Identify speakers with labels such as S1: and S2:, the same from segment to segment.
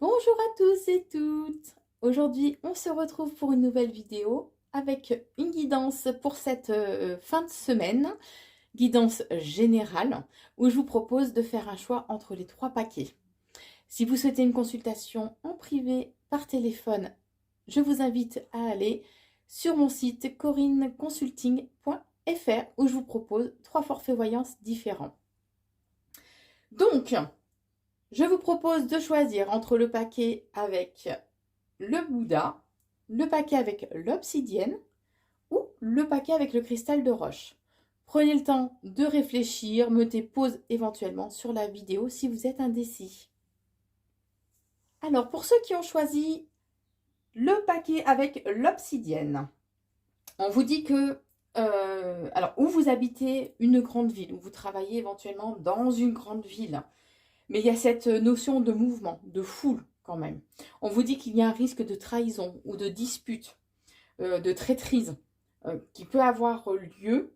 S1: Bonjour à tous et toutes. Aujourd'hui, on se retrouve pour une nouvelle vidéo avec une guidance pour cette fin de semaine, guidance générale, où je vous propose de faire un choix entre les trois paquets. Si vous souhaitez une consultation en privé par téléphone, je vous invite à aller sur mon site corinneconsulting.fr où je vous propose trois forfaits voyance différents. Donc, je vous propose de choisir entre le paquet avec le Bouddha, le paquet avec l'obsidienne ou le paquet avec le cristal de roche. Prenez le temps de réfléchir, mettez pause éventuellement sur la vidéo si vous êtes indécis. Alors, pour ceux qui ont choisi le paquet avec l'obsidienne, on vous dit que, alors, où vous habitez une grande ville, où vous travaillez éventuellement dans une grande ville, mais il y a cette notion de mouvement, de foule quand même. On vous dit qu'il y a un risque de trahison ou de dispute, de traîtrise qui peut avoir lieu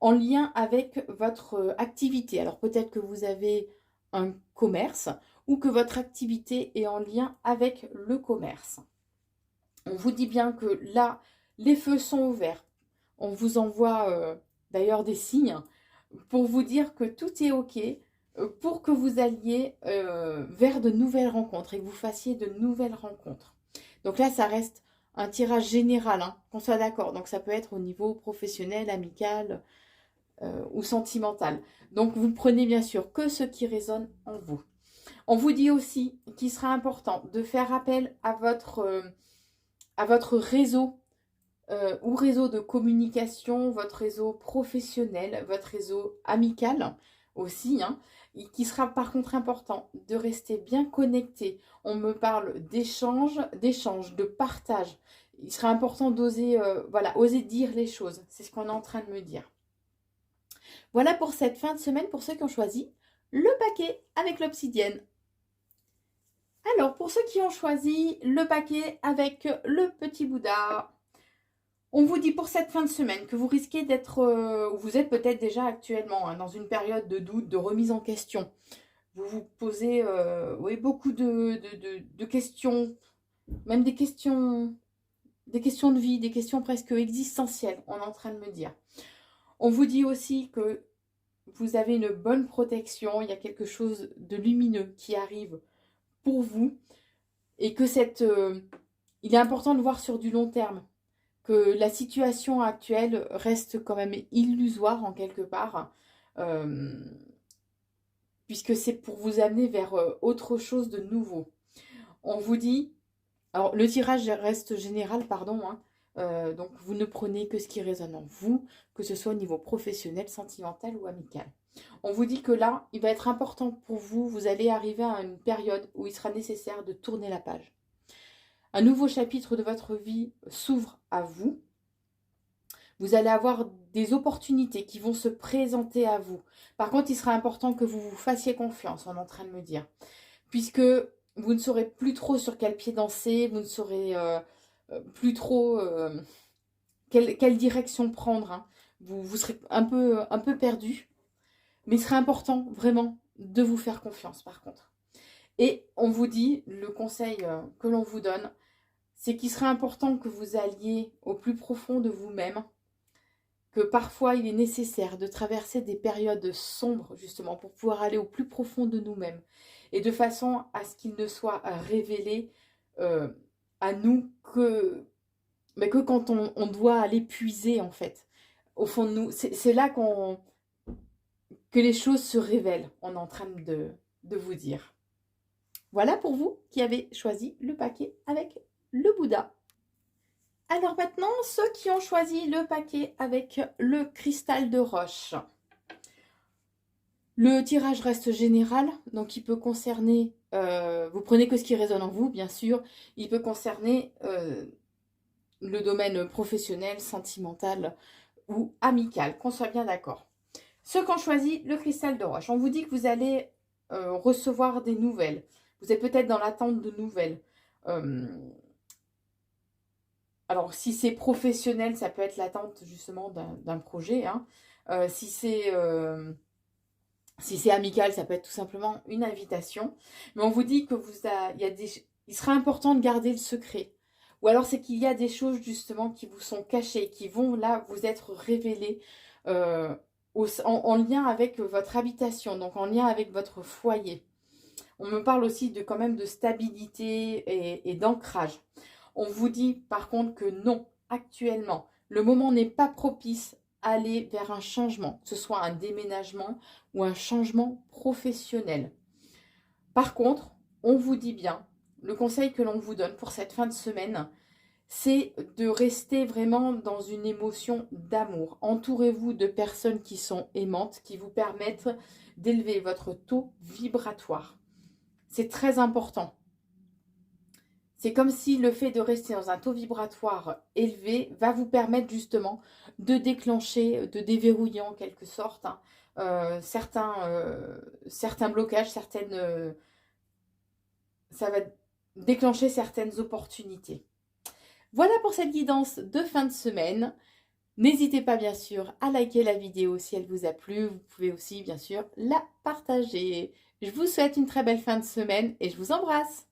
S1: en lien avec votre activité. Alors peut-être que vous avez un commerce ou que votre activité est en lien avec le commerce. On vous dit bien que là, les feux sont ouverts. On vous envoie d'ailleurs des signes pour vous dire que tout est OK pour que vous alliez vers de nouvelles rencontres et que vous fassiez de nouvelles rencontres. Donc là, ça reste un tirage général, hein, qu'on soit d'accord. Donc ça peut être au niveau professionnel, amical ou sentimental. Donc vous prenez bien sûr que ce qui résonne en vous. On vous dit aussi qu'il sera important de faire appel à votre réseau ou réseau de communication, votre réseau professionnel, votre réseau amical aussi, hein, qui sera par contre important de rester bien connecté. On me parle d'échange, de partage. Il sera important d'oser voilà, oser dire les choses. C'est ce qu'on est en train de me dire. Voilà pour cette fin de semaine pour ceux qui ont choisi le paquet avec l'obsidienne. Alors, pour ceux qui ont choisi le paquet avec le petit Bouddha, on vous dit pour cette fin de semaine que vous risquez d'être, ou vous êtes peut-être déjà actuellement hein, dans une période de doute, de remise en question. Vous vous posez oui, beaucoup de questions, même des questions de vie, des questions presque existentielles, on est en train de me dire. On vous dit aussi que vous avez une bonne protection, il y a quelque chose de lumineux qui arrive pour vous et que il est important de voir sur du long terme, que la situation actuelle reste quand même illusoire en quelque part, euh, puisque c'est pour vous amener vers autre chose de nouveau. On vous dit, alors le tirage reste général, pardon, hein, donc vous ne prenez que ce qui résonne en vous, que ce soit au niveau professionnel, sentimental ou amical. On vous dit que là, il va être important pour vous, vous allez arriver à une période où il sera nécessaire de tourner la page. Un nouveau chapitre de votre vie s'ouvre à vous. Vous allez avoir des opportunités qui vont se présenter à vous. Par contre, il sera important que vous vous fassiez confiance, on est en train de me dire. Puisque vous ne saurez plus trop sur quel pied danser, vous ne saurez plus trop quelle direction prendre. Hein. Vous serez un peu perdu. Mais il serait important vraiment de vous faire confiance par contre. Et on vous dit, le conseil que l'on vous donne, c'est qu'il serait important que vous alliez au plus profond de vous-même, que parfois il est nécessaire de traverser des périodes sombres justement pour pouvoir aller au plus profond de nous-mêmes et de façon à ce qu'il ne soit révélé euh, à nous mais que quand on doit aller puiser en fait au fond de nous. C'est là que les choses se révèlent, on est en train de vous dire. Voilà pour vous qui avez choisi le paquet avec le Bouddha. Alors maintenant, ceux qui ont choisi le paquet avec le cristal de roche. Le tirage reste général, donc il peut concerner, vous prenez que ce qui résonne en vous, bien sûr, il peut concerner le domaine professionnel, sentimental ou amical, qu'on soit bien d'accord. Ceux qui ont choisi le cristal de roche, on vous dit que vous allez recevoir des nouvelles. Vous êtes peut-être dans l'attente de nouvelles. Euh, alors, si c'est professionnel, ça peut être l'attente justement d'un projet. Hein. Si c'est Si c'est amical, ça peut être tout simplement une invitation. Mais on vous dit que il sera important de garder le secret. Ou alors c'est qu'il y a des choses justement qui vous sont cachées, qui vont là vous être révélées euh, en lien avec votre habitation, donc en lien avec votre foyer. On me parle aussi de quand même de stabilité et d'ancrage. On vous dit par contre que non, actuellement, le moment n'est pas propice à aller vers un changement, que ce soit un déménagement ou un changement professionnel. Par contre, on vous dit bien, le conseil que l'on vous donne pour cette fin de semaine, c'est de rester vraiment dans une émotion d'amour. Entourez-vous de personnes qui sont aimantes, qui vous permettent d'élever votre taux vibratoire. C'est très important. C'est comme si le fait de rester dans un taux vibratoire élevé va vous permettre justement de déclencher, de déverrouiller en quelque sorte certains blocages, ça va déclencher certaines opportunités. Voilà pour cette guidance de fin de semaine. N'hésitez pas bien sûr à liker la vidéo si elle vous a plu. Vous pouvez aussi bien sûr la partager. Je vous souhaite une très belle fin de semaine et je vous embrasse.